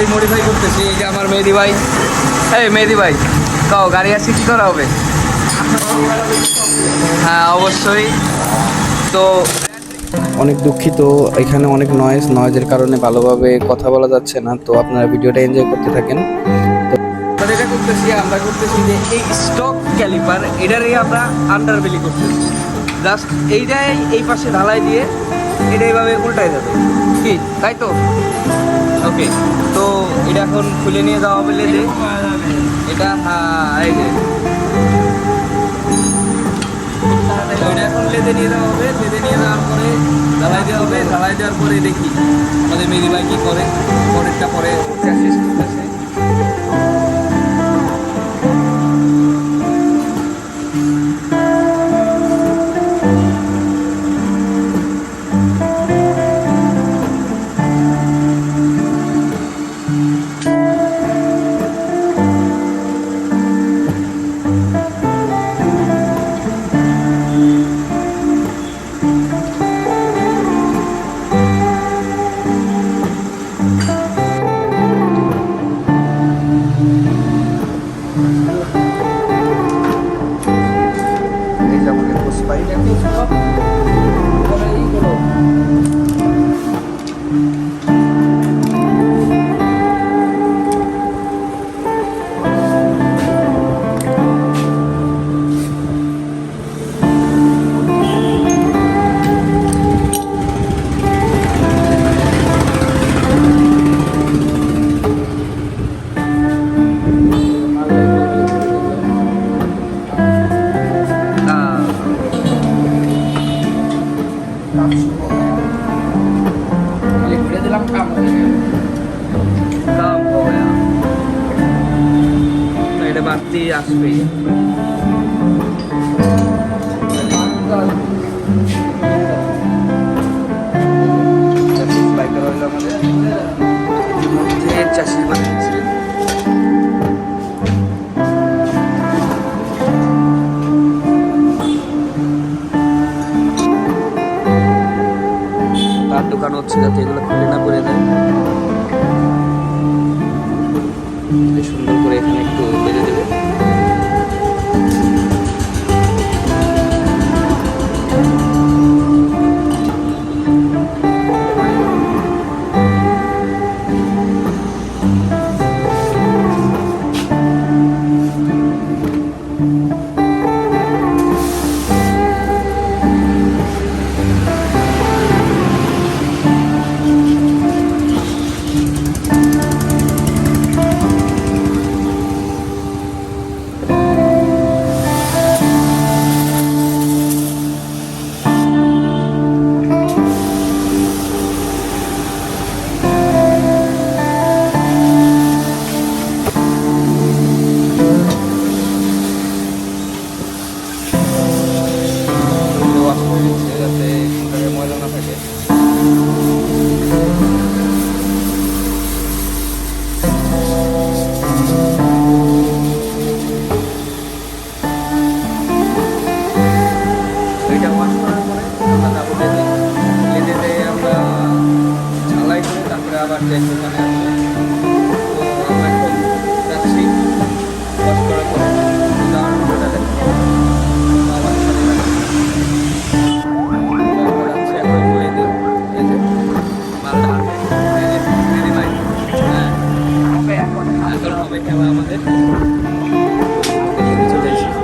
গাড়ি মডিফাই করতেছি। এই যে আমার মেহেদি ভাই। এই মেহেদি ভাই, কাও গাড়ি আসছে কী করা হবে? হ্যাঁ অবশ্যই। তো অনেক দুঃখিত, এখানে অনেক নয়েজের কারণে ভালোভাবে কথা বলা যাচ্ছে না। তো আপনারা ভিডিওটা এনজয় করতে থাকেন। যেটা করতেছি আমরা করতেছি যে এই স্টক ক্যালিপার এটারই আমরা আন্ডার বেলি করতেছি। জাস্ট এইটাই এই পাশে ঢালাই দিয়ে এটা এইভাবে উল্টাই যাবে, কি তাই তো? ওকে, তো এটা এখন খুলে নিয়ে যাওয়া হবে লেদে। এটা হ্যাঁ এই যে এটা এখন লেদে নিয়ে যাওয়া হবে। লেদে নিয়ে যাওয়ার পরে ঢালাই দেওয়া হবে। ঢালাই দেওয়ার পরে দেখি আমাদের মেহেদি ভাই কী করে। পরেরটা পরে শেষ করতেছে। এটা বাড়তি আসবেই। বাইকার হইলো আমাদের ইতিমধ্যে চাষি বানিয়েছে। তার দোকান হচ্ছে যাতে এগুলো খুলে না করে দেয়। সুন্দর করে এখানে একটু বেঁধে দেবে। আবার যে দোকানে আসবে। তো আমরা এখন যাচ্ছি ওয়াশ করার পরে যাওয়ার ভিডিওটা দেখতে আবার সাথে যাচ্ছে এখন মেহেদি। এই যে মালটা মেহেদি ভাই। হ্যাঁ এখন হবে খেলা আমাদের। চলে এসেছি।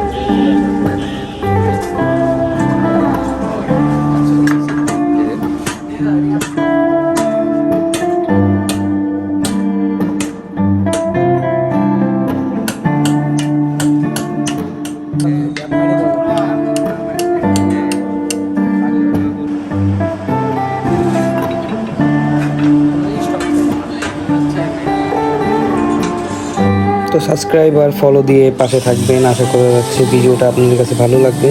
তো সাবস্ক্রাইব আর ফলো দিয়ে পাশে থাকবেন। আশা করা যাচ্ছে ভিডিওটা আপনাদের কাছে ভালো লাগবে।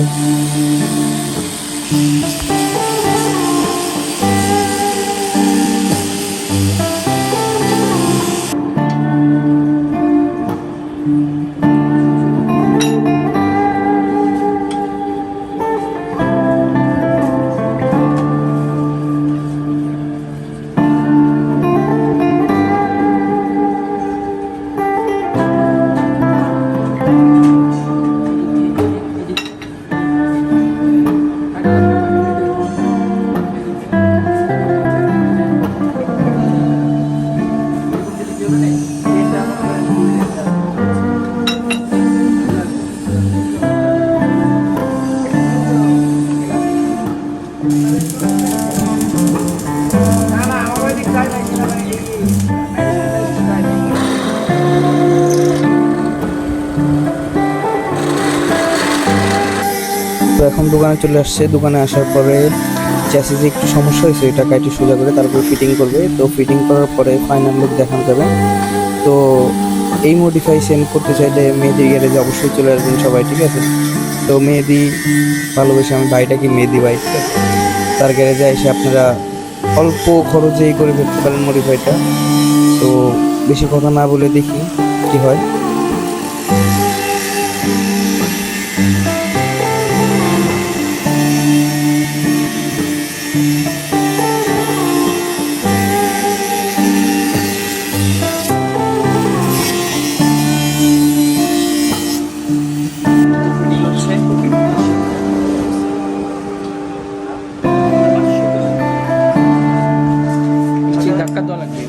এখন দোকানে চলে আসছে। দোকানে আসার পরে চ্যাসিসে একটু সমস্যা হয়েছে, এটা কাইটে সোজা করে তারপর ফিটিং করবে। তো ফিটিং করার পরে ফাইনাল লুক দেখানো যাবে। তো এই মডিফাই সেম করতে চাইলে মেহেদি গ্যারেজে অবশ্যই চলে আসবেন সবাই, ঠিক আছে? তো মেহেদি ভালোবেসে আমি ভাইটাকে মেহেদি ভাই, ঠিক আছে? তার গ্যারেজে এসে আপনারা অল্প খরচেই করে ফেলতে পারেন মডিফাইটা। তো বেশি কথা না বলে দেখি কি হয়। ধাক্কা দেওয়া লাগবে,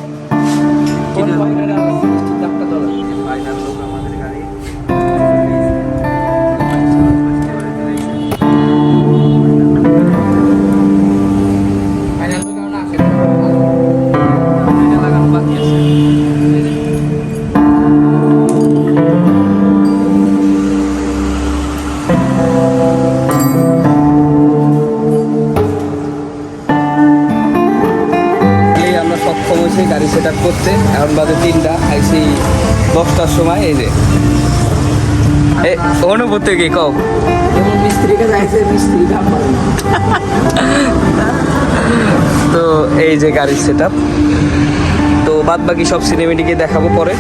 ধাক্কা দেওয়া লাগবে। ফাইনাল লুক আমাদের গাড়ি। ফাইনাল লুক আমরা আসে লাগানো বাকি আছে। আমরা সক্ষম হয়েছি গাড়ি সেট আপ করতে। এখন বাজে 3টা, আইসি 10টার সময়। এই যে অনুভূতি কি কও? মিস্ত্রিকে যাইছে, মিস্ত্রি কাম করে না। তো এই যে গাড়ির সেট আপ। তো বাদ বাকি সব সিনেমেটিকে দেখাবো পরে।